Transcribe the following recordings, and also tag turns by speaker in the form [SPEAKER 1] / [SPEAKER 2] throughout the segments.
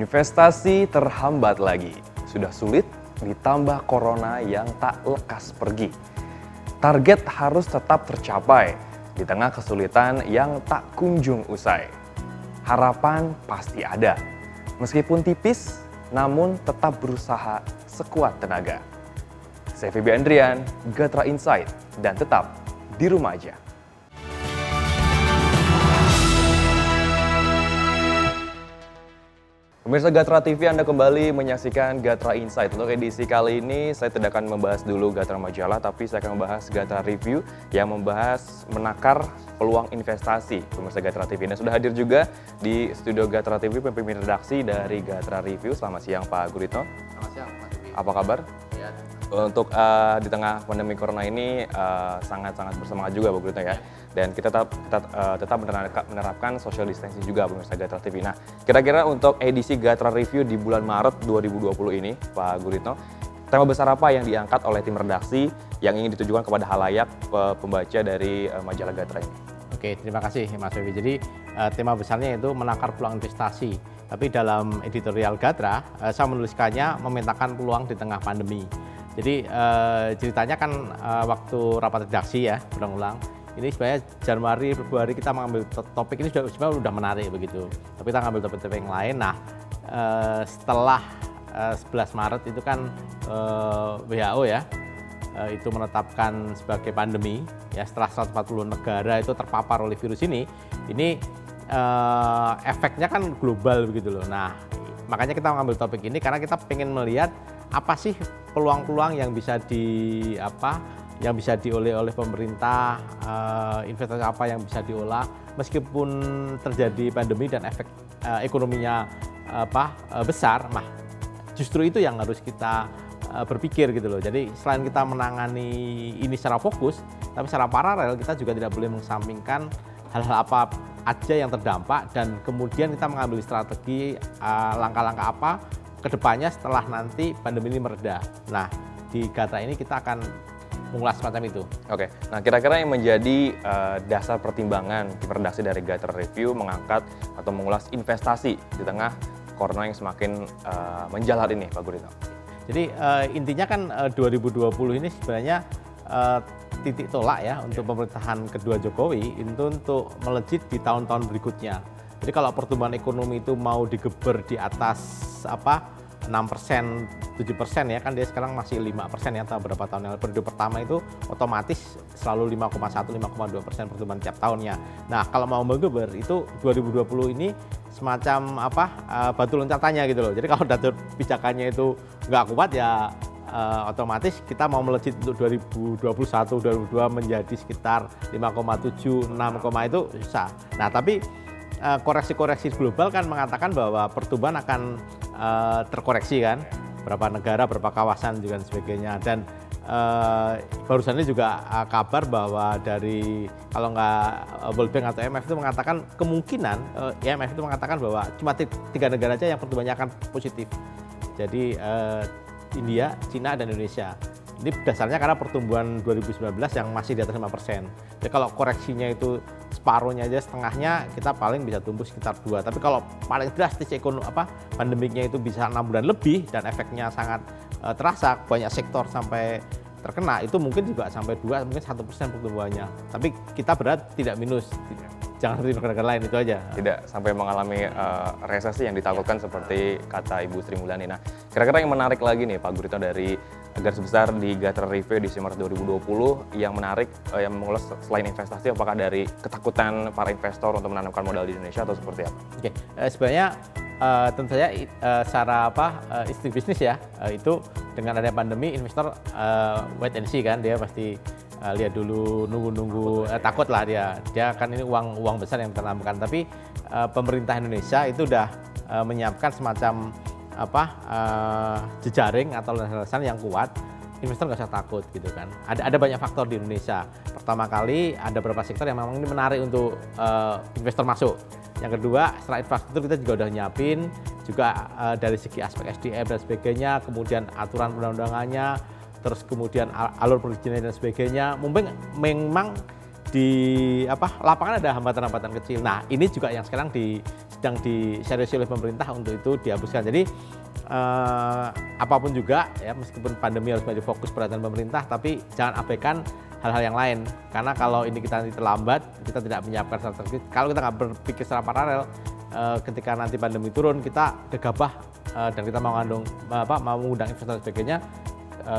[SPEAKER 1] Investasi terhambat lagi. Sudah sulit, ditambah corona yang tak lekas pergi. Target harus tetap tercapai di tengah kesulitan yang tak kunjung usai. Harapan pasti ada. Meskipun tipis, namun tetap berusaha sekuat tenaga. Saya Feby Andrian, Gatra Insight, dan tetap di rumah aja. Pemirsa Gatra TV, Anda kembali menyaksikan Gatra Insight. Untuk edisi kali ini, saya tidak akan membahas dulu Gatra Majalah, tapi saya akan membahas Gatra Review yang membahas menakar peluang investasi. Pemirsa Gatra TV, dan sudah hadir juga di studio Gatra TV pemimpin redaksi dari Gatra Review. Selamat siang Pak Guritno.
[SPEAKER 2] Selamat siang Pak TV.
[SPEAKER 1] Apa kabar?
[SPEAKER 2] Ya.
[SPEAKER 1] Untuk di tengah pandemi corona ini sangat-sangat bersemangat juga Pak Guritno ya. Dan kita tetap menerapkan social distancing juga pemirsa Gatra TV. Nah, kira-kira untuk edisi Gatra Review di bulan Maret 2020 ini, Pak Guritno, tema besar apa yang diangkat oleh tim redaksi yang ingin ditujukan kepada halayak pembaca dari majalah Gatra ini?
[SPEAKER 2] Oke, terima kasih Mas Febi. Jadi tema besarnya itu menakar peluang investasi. Tapi dalam editorial Gatra, saya menuliskannya memetakan peluang di tengah pandemi. Jadi ceritanya kan waktu rapat redaksi ya, berulang-ulang. Ini sebenarnya Januari, Februari kita mengambil topik ini sebenarnya sudah menarik begitu. Tapi kita ngambil topik-topik yang lain. Nah, setelah 11 Maret itu kan WHO ya, itu menetapkan sebagai pandemi. Ya, setelah 140 negara itu terpapar oleh virus ini efeknya kan global begitu loh. Nah, makanya kita mengambil topik ini karena kita pengen melihat apa sih peluang-peluang yang bisa diolah oleh pemerintah, investasi apa yang bisa diolah meskipun terjadi pandemi dan efek ekonominya besar. Nah, justru itu yang harus kita berpikir gitu loh. Jadi selain kita menangani ini secara fokus, tapi secara paralel kita juga tidak boleh mengesampingkan hal-hal apa aja yang terdampak dan kemudian kita mengambil strategi langkah-langkah apa kedepannya setelah nanti pandemi ini mereda. Nah, di Gatra ini kita akan mengulas semacam itu.
[SPEAKER 1] Oke, nah kira-kira yang menjadi dasar pertimbangan tim redaksi dari Gatra Review mengangkat atau mengulas investasi di tengah corona yang semakin menjalar ini, Pak Guritno?
[SPEAKER 2] Jadi intinya kan 2020 ini sebenarnya titik tolak ya untuk pemerintahan kedua Jokowi itu untuk melejit di tahun-tahun berikutnya. Jadi kalau pertumbuhan ekonomi itu mau digeber di atas 6%, 7% ya kan dia sekarang masih 5% ya atau berapa tahun yang periode pertama itu otomatis selalu 5,1-5,2% pertumbuhan tiap tahunnya. Nah, kalau mau menggeber itu 2020 ini semacam batu loncatannya gitu loh. Jadi kalau data pijakannya itu nggak kuat ya otomatis kita mau melejit untuk 2021, 2022 menjadi sekitar 5,7, 6, itu susah. Nah, tapi koreksi-koreksi global kan mengatakan bahwa pertumbuhan akan terkoreksi kan, berapa negara, berapa kawasan juga dan sebagainya. Dan barusan ini juga kabar bahwa dari kalau nggak World Bank atau IMF itu mengatakan kemungkinan IMF itu mengatakan bahwa cuma 3 negara aja yang pertumbuhannya akan positif. Jadi India, Cina, dan Indonesia. Ini dasarnya karena pertumbuhan 2019 yang masih di atas 5%. Jadi kalau koreksinya itu separuhnya aja, setengahnya kita paling bisa tumbuh sekitar 2. Tapi kalau paling drastis pandemiknya itu bisa 6 bulan lebih dan efeknya sangat terasa, banyak sektor sampai terkena, itu mungkin juga sampai 2, mungkin 1% pertumbuhannya. Tapi kita berarti tidak minus. Jangan seperti negara lain, itu aja.
[SPEAKER 1] Tidak sampai mengalami resesi yang ditakutkan seperti kata Ibu Sri Mulyani. Nah, kira-kira yang menarik lagi nih Pak Guritno dari garis besar di Gatra Review di Maret 2020 yang menarik, yang mengulas selain investasi, apakah dari ketakutan para investor untuk menanamkan modal di Indonesia atau seperti apa?
[SPEAKER 2] Oke, sebenarnya tentu saja secara insting bisnis ya, itu dengan adanya pandemi investor wait and see kan, dia pasti lihat dulu, nunggu takut lah dia kan ini uang besar yang ditanamkan. Tapi pemerintah Indonesia itu udah menyiapkan semacam jejaring atau landasan yang kuat, investor nggak usah takut gitu kan. Ada banyak faktor di Indonesia. Pertama kali ada beberapa sektor yang memang ini menarik untuk investor masuk. Yang kedua, setelah infrastruktur kita juga udah nyiapin juga dari segi aspek SDM dan sebagainya, kemudian aturan perundang-undangannya, terus kemudian alur perizinan dan sebagainya. Memang di lapangan ada hambatan-hambatan kecil. Nah, ini juga yang sekarang sedang diseriusi oleh pemerintah untuk itu dihapuskan. Jadi apapun juga ya, meskipun pandemi harus menjadi fokus perhatian pemerintah, tapi jangan abaikan hal-hal yang lain. Karena kalau ini kita nanti terlambat, kita tidak menyiapkan strategi. Kalau kita nggak berpikir secara paralel, ketika nanti pandemi turun, kita gegabah dan kita mau mengundang investor dan sebagainya,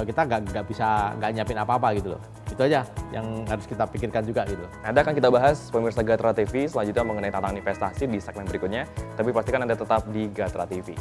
[SPEAKER 2] kita nggak nyiapin apa-apa gitu loh. Itu aja yang harus kita pikirkan juga gitu.
[SPEAKER 1] Nanti akan kita bahas pemirsa Gatra TV selanjutnya mengenai tantangan investasi di segmen berikutnya. Tapi pastikan Anda tetap di Gatra TV.